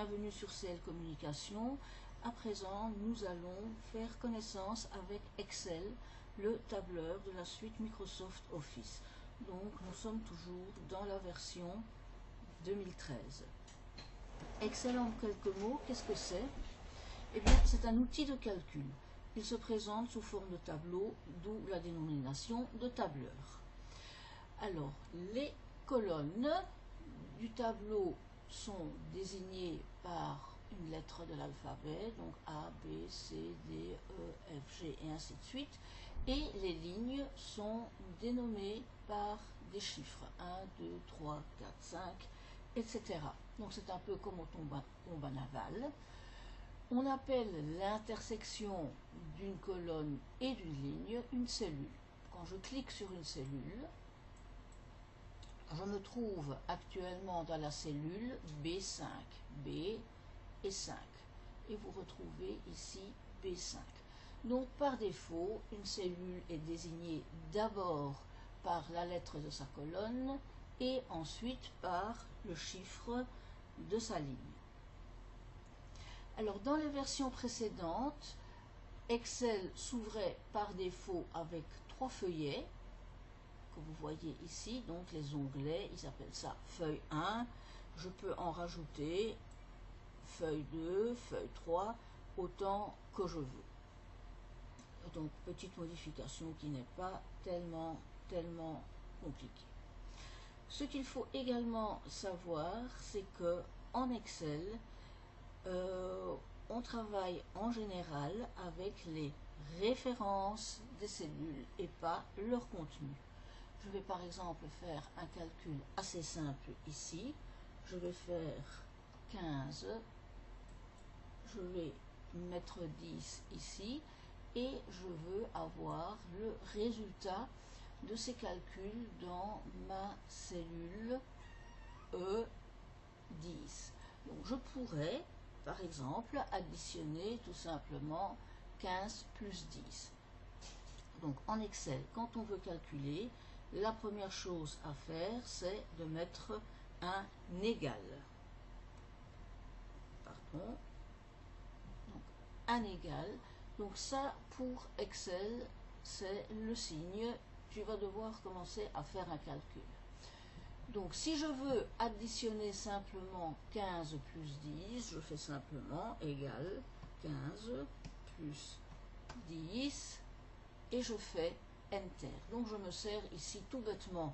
bienvenue sur CL Communication. À présent, nous allons faire connaissance avec Excel, le tableur de la suite Microsoft Office. Donc, nous sommes toujours dans la version 2013. Excel en quelques mots, qu'est-ce que c'est? Eh bien, c'est un outil de calcul. Il se présente sous forme de tableau, d'où la dénomination de tableur. Alors, les colonnes du tableau sont désignées par une lettre de l'alphabet, donc A, B, C, D, E, F, G et ainsi de suite. Et les lignes sont dénommées par des chiffres 1, 2, 3, 4, 5, etc. Donc c'est un peu comme au tombe à naval. On appelle l'intersection d'une colonne et d'une ligne une cellule. Quand je clique sur une cellule, je me trouve actuellement dans la cellule B5, B et 5. Et vous retrouvez ici B5. Donc par défaut, une cellule est désignée d'abord par la lettre de sa colonne et ensuite par le chiffre de sa ligne. Alors dans les versions précédentes, Excel s'ouvrait par défaut avec 3 feuillets, que vous voyez ici, donc les onglets, ils appellent ça feuille 1, je peux en rajouter feuille 2, feuille 3, autant que je veux. Donc petite modification qui n'est pas tellement compliquée. Ce qu'il faut également savoir, c'est que en Excel, on travaille en général avec les références des cellules et pas leur contenu. Je vais par exemple faire un calcul assez simple ici. Je vais faire 15, je vais mettre 10 ici et je veux avoir le résultat de ces calculs dans ma cellule E10. Donc je pourrais par exemple additionner tout simplement 15 plus 10. Donc en Excel, quand on veut calculer, la première chose à faire, c'est de mettre un égal. Pardon. Donc un égal. Donc ça, pour Excel, c'est le signe. Tu vas devoir commencer à faire un calcul. Donc si je veux additionner simplement 15 plus 10, je fais simplement égal 15 plus 10 et je fais Enter. Donc je me sers ici tout bêtement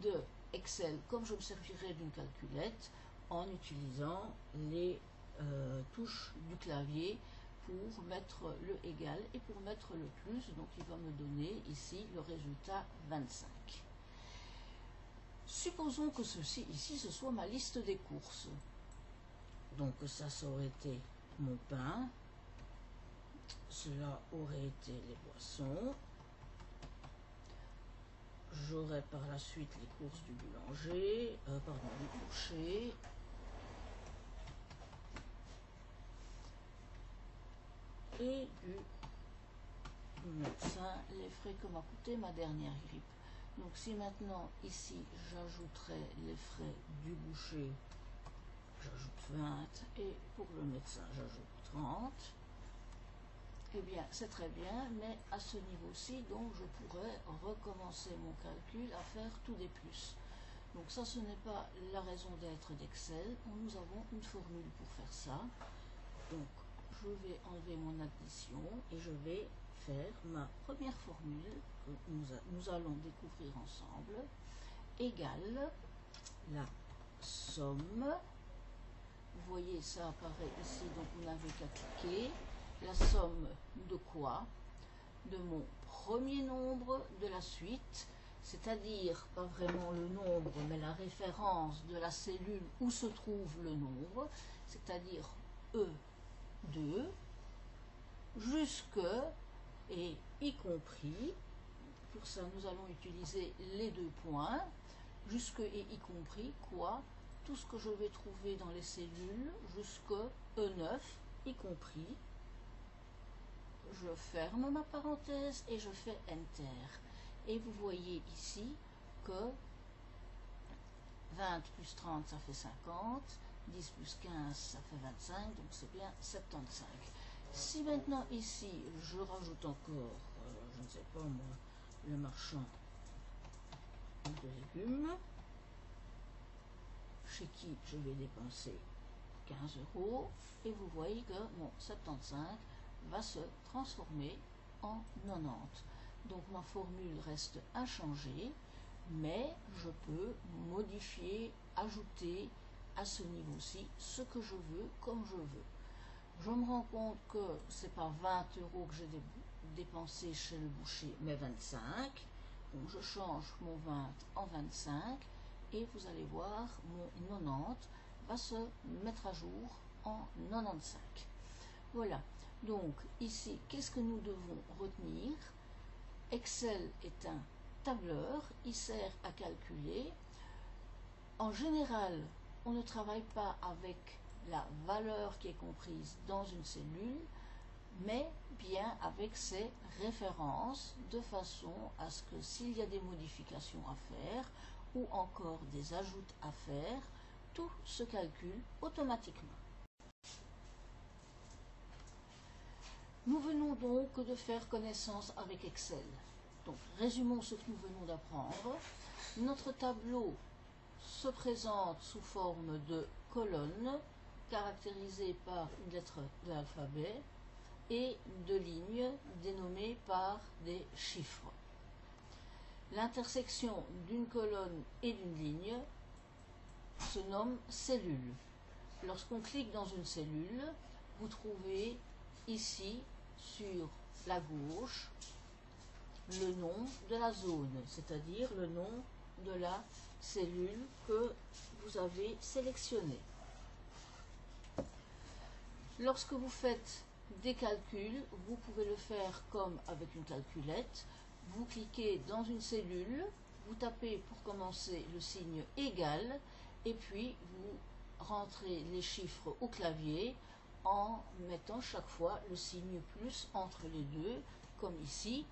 de Excel comme je me servirais d'une calculette en utilisant les touches du clavier pour mettre le égal et pour mettre le plus. Donc il va me donner ici le résultat 25. Supposons que ceci ici, ce soit ma liste des courses. Donc ça aurait été mon pain, cela aurait été les boissons, j'aurais par la suite les courses du boulanger, du boucher, et du médecin, les frais que m'a coûté ma dernière grippe. Donc si maintenant ici j'ajouterais les frais du boucher, j'ajoute 20 et pour le médecin j'ajoute 30, eh bien c'est très bien, mais à ce niveau-ci, donc je pourrais recommencer mon calcul à faire tout des plus. Donc ça, ce n'est pas la raison d'être d'Excel. Nous avons une formule pour faire ça. Donc je vais enlever mon addition et je vais faire ma première formule que nous allons découvrir ensemble, égale la somme. Vous voyez, ça apparaît ici, donc vous n'avez qu'à cliquer. La somme de quoi? De mon premier nombre de la suite, c'est-à-dire pas vraiment le nombre, mais la référence de la cellule où se trouve le nombre, c'est-à-dire E2, jusque et y compris, pour ça nous allons utiliser les deux points, jusque et y compris quoi? Tout ce que je vais trouver dans les cellules jusque E9, y compris. Je ferme ma parenthèse et je fais Enter. Et vous voyez ici que 20 plus 30, ça fait 50. 10 plus 15, ça fait 25, donc c'est bien 75. Si maintenant ici, je rajoute encore, je ne sais pas moi, le marchand de légumes, chez qui je vais dépenser 15 €, et vous voyez que mon 75 va se transformer en 90. Donc ma formule reste inchangée, mais je peux modifier, ajouter à ce niveau-ci ce que je veux, comme je veux. Je me rends compte que c'est pas 20 € que j'ai dépensé chez le boucher, mais 25. Donc je change mon 20 en 25 et vous allez voir, mon 90 va se mettre à jour en 95. Voilà. Donc ici, qu'est-ce que nous devons retenir? Excel est un tableur, il sert à calculer. En général, on ne travaille pas avec la valeur qui est comprise dans une cellule, mais bien avec ses références, de façon à ce que s'il y a des modifications à faire ou encore des ajouts à faire, tout se calcule automatiquement. Nous venons donc de faire connaissance avec Excel. Donc, résumons ce que nous venons d'apprendre. Notre tableau se présente sous forme de colonnes caractérisées par une lettre de l'alphabet et de lignes dénommées par des chiffres. L'intersection d'une colonne et d'une ligne se nomme cellule. Lorsqu'on clique dans une cellule, vous trouvez ici sur la gauche le nom de la zone, c'est-à-dire le nom de la cellule que vous avez sélectionnée. Lorsque vous faites des calculs, vous pouvez le faire comme avec une calculette. Vous cliquez dans une cellule, vous tapez pour commencer le signe égal et puis vous rentrez les chiffres au clavier en mettant chaque fois le signe plus entre les deux, comme ici.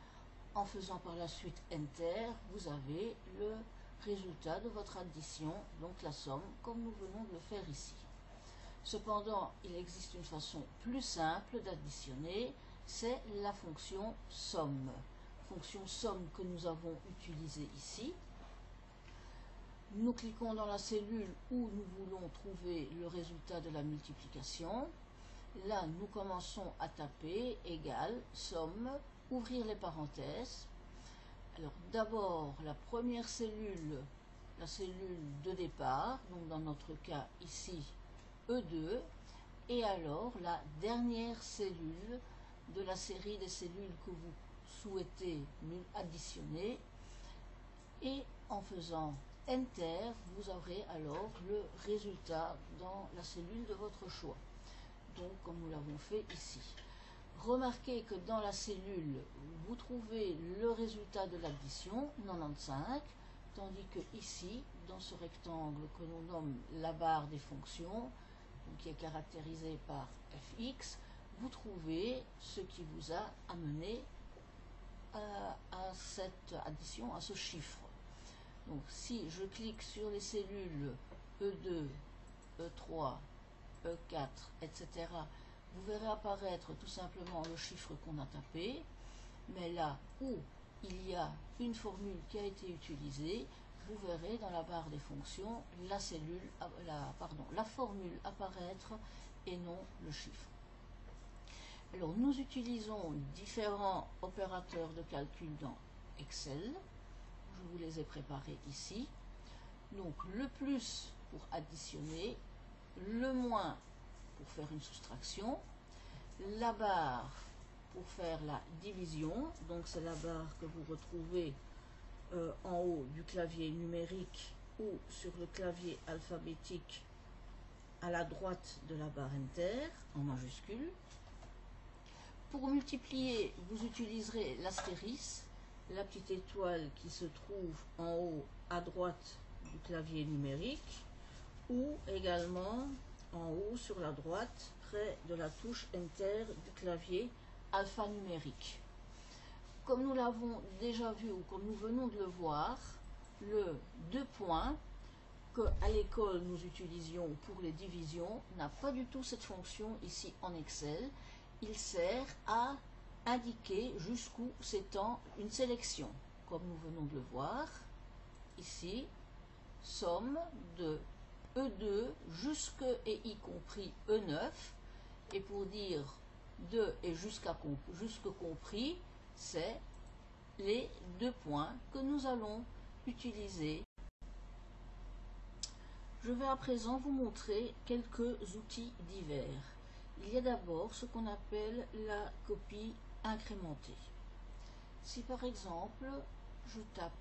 En faisant par la suite Enter, vous avez le résultat de votre addition, donc la somme, comme nous venons de le faire ici. Cependant, il existe une façon plus simple d'additionner, c'est la fonction somme. Fonction somme que nous avons utilisée ici. Nous cliquons dans la cellule où nous voulons trouver le résultat de la multiplication. Là, nous commençons à taper égal, somme, ouvrir les parenthèses. Alors d'abord, la première cellule, la cellule de départ, donc dans notre cas ici, E2, et alors la dernière cellule de la série des cellules que vous souhaitez additionner, et en faisant Enter, vous aurez alors le résultat dans la cellule de votre choix, donc comme nous l'avons fait ici. Remarquez que dans la cellule, vous trouvez le résultat de l'addition, 95, tandis que ici, dans ce rectangle que l'on nomme la barre des fonctions, donc qui est caractérisée par fx, vous trouvez ce qui vous a amené à cette addition, à ce chiffre. Donc si je clique sur les cellules E2, E3, E4, etc., vous verrez apparaître tout simplement le chiffre qu'on a tapé, mais là où il y a une formule qui a été utilisée, vous verrez dans la barre des fonctions la formule apparaître et non le chiffre. Alors nous utilisons différents opérateurs de calcul dans Excel. Je vous les ai préparés ici. Donc le plus pour additionner, le moins pour faire une soustraction, la barre pour faire la division, donc c'est la barre que vous retrouvez en haut du clavier numérique ou sur le clavier alphabétique à la droite de la barre Enter en majuscule. Pour multiplier, vous utiliserez l'astérisque, la petite étoile qui se trouve en haut à droite du clavier numérique, ou également en haut sur la droite près de la touche Enter du clavier alphanumérique. Comme nous l'avons déjà vu ou comme nous venons de le voir, le 2 points qu'à l'école nous utilisions pour les divisions n'a pas du tout cette fonction ici en Excel. Il sert à indiquer jusqu'où s'étend une sélection. Comme nous venons de le voir, ici, somme de E2 jusque et y compris E9. Et pour dire de et jusque compris, c'est les deux points que nous allons utiliser. Je vais à présent vous montrer quelques outils divers. Il y a d'abord ce qu'on appelle la copie incrémentée. Si par exemple, je tape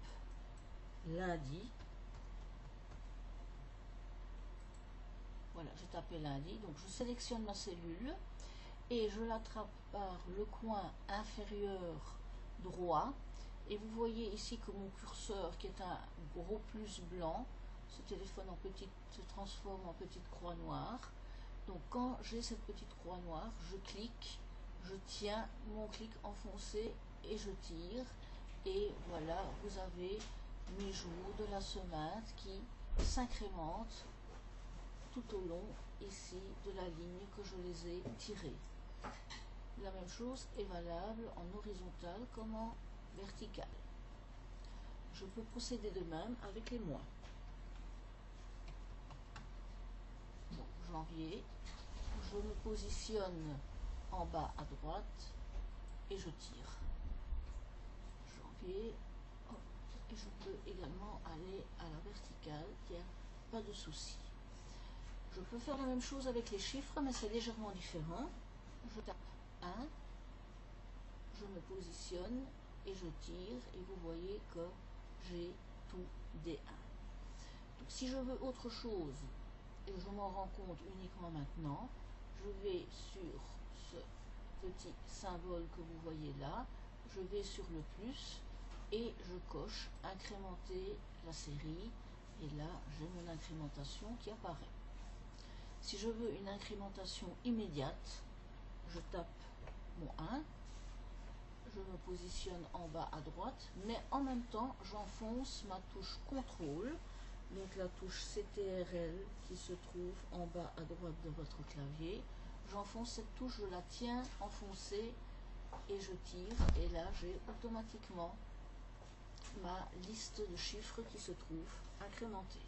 lundi, voilà, j'ai tapé lundi, donc je sélectionne ma cellule et je l'attrape par le coin inférieur droit. Et vous voyez ici que mon curseur, qui est un gros plus blanc, se transforme en petite croix noire. Donc quand j'ai cette petite croix noire, je clique, je tiens mon clic enfoncé et je tire. Et voilà, vous avez mes jours de la semaine qui s'incrémentent tout au long ici de la ligne que je les ai tirés. La même chose est valable en horizontal comme en vertical. Je peux procéder de même avec les mois. Donc, janvier, je me positionne en bas à droite et je tire. Janvier, hop, et je peux également aller à la verticale, il n'y a pas de souci. Je peux faire la même chose avec les chiffres, mais c'est légèrement différent. Je tape 1, je me positionne et je tire, et vous voyez que j'ai tout des 1. Donc, si je veux autre chose, et je m'en rends compte uniquement maintenant, je vais sur ce petit symbole que vous voyez là, je vais sur le plus et je coche incrémenter la série, et là j'ai mon incrémentation qui apparaît. Si je veux une incrémentation immédiate, je tape mon 1, je me positionne en bas à droite, mais en même temps j'enfonce ma touche CTRL, donc la touche CTRL qui se trouve en bas à droite de votre clavier. J'enfonce cette touche, je la tiens enfoncée et je tire, et là j'ai automatiquement ma liste de chiffres qui se trouve incrémentée.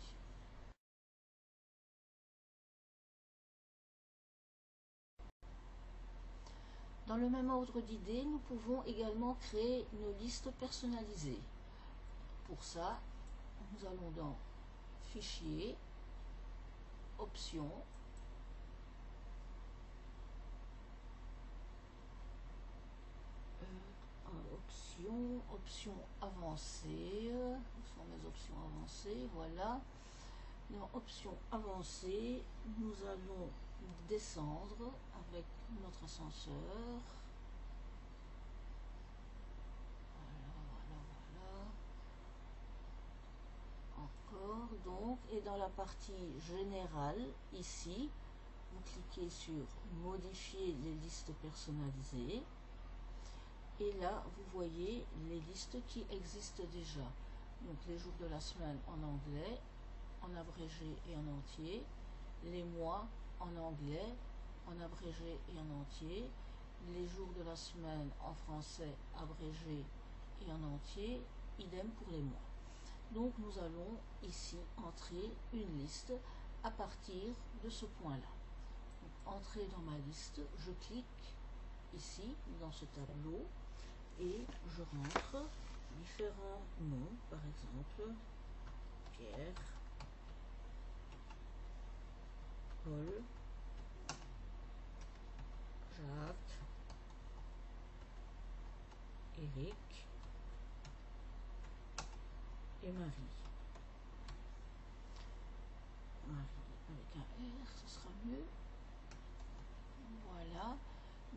Dans le même ordre d'idées, nous pouvons également créer nos listes personnalisées. Pour ça, nous allons dans Fichier, Options, options avancées, où sont mes options avancées, voilà. Dans Options avancées, nous allons descendre avec notre ascenseur. Encore, donc, et dans la partie générale, ici, vous cliquez sur Modifier les listes personnalisées. Et là, vous voyez les listes qui existent déjà. Donc, les jours de la semaine en anglais, en abrégé et en entier. Les mois en anglais, en abrégé et en entier. Les jours de la semaine en français, abrégé et en entier. Idem pour les mois. Donc, nous allons ici entrer une liste à partir de ce point-là. Entrer dans ma liste, je clique ici, dans ce tableau, et je rentre différents noms, par exemple, Pierre, Paul, Jacques, Eric et Marie. Marie avec un R, ce sera mieux. Voilà,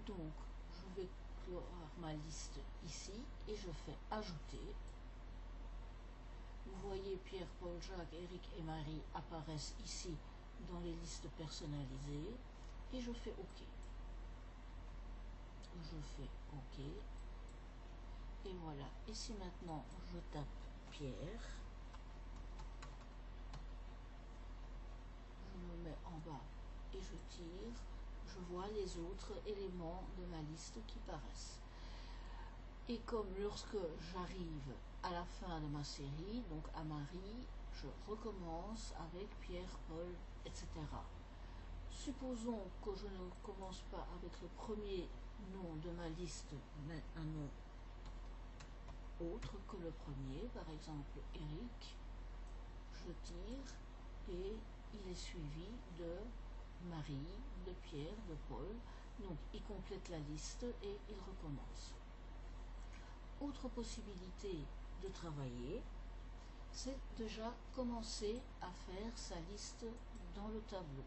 donc je vais clore ma liste ici et je fais ajouter. Vous voyez Pierre, Paul, Jacques, Eric et Marie apparaissent ici dans les listes personnalisées et je fais OK. Je fais OK. Et voilà. Et si maintenant je tape Pierre, tire, je vois les autres éléments de ma liste qui paraissent. Et comme lorsque j'arrive à la fin de ma série, donc à Marie, je recommence avec Pierre, Paul, etc. Supposons que je ne commence pas avec le premier nom de ma liste, mais un nom autre que le premier, par exemple Eric, je tire et il est suivi de Marie, de Pierre, de Paul, donc il complète la liste et il recommence. Autre possibilité de travailler, c'est déjà commencer à faire sa liste dans le tableau.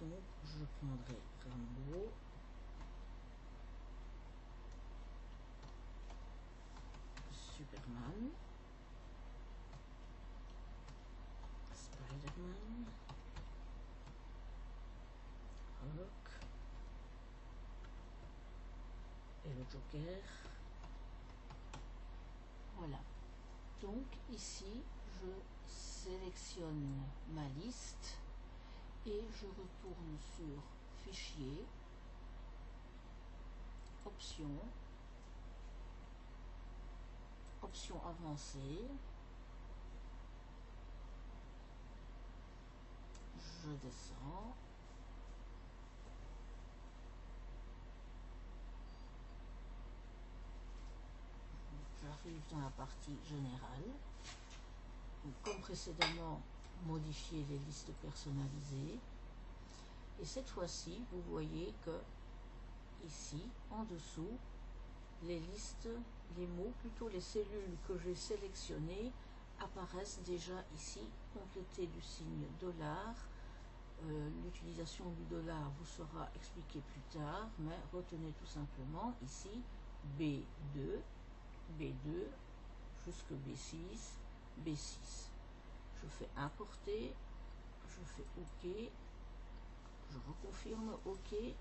Donc je prendrai Rambo, Superman, Spider-Man, Hulk et le Joker. Voilà. Donc ici, je sélectionne ma liste et je retourne sur Fichier, Options, Options avancées. Je descends. J'arrive dans la partie générale. Donc, comme précédemment, modifier les listes personnalisées. Et cette fois-ci, vous voyez que ici, en dessous, les listes, les mots, plutôt les cellules que j'ai sélectionnées apparaissent déjà ici, complétées du signe $. L'utilisation du dollar vous sera expliquée plus tard, mais retenez tout simplement ici B2, B2 jusqu'à B6, B6. Je fais importer, je fais OK, je reconfirme OK, et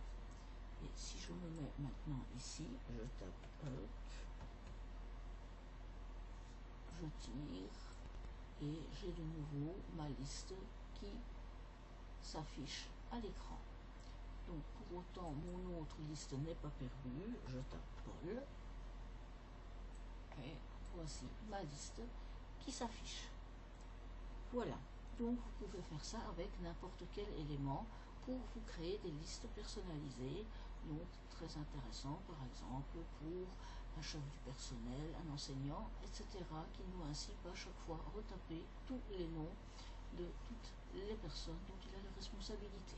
si je me mets maintenant ici, je tape Hulk, je tire, et j'ai de nouveau ma liste qui s'affiche à l'écran. Donc pour autant mon autre liste n'est pas perdue, je tape Paul, et voici ma liste qui s'affiche. Voilà, donc vous pouvez faire ça avec n'importe quel élément pour vous créer des listes personnalisées, donc très intéressant par exemple pour un chef du personnel, un enseignant, etc. qui ne doit ainsi pas chaque fois retaper tous les noms de toutes les personnes dont il a la responsabilité.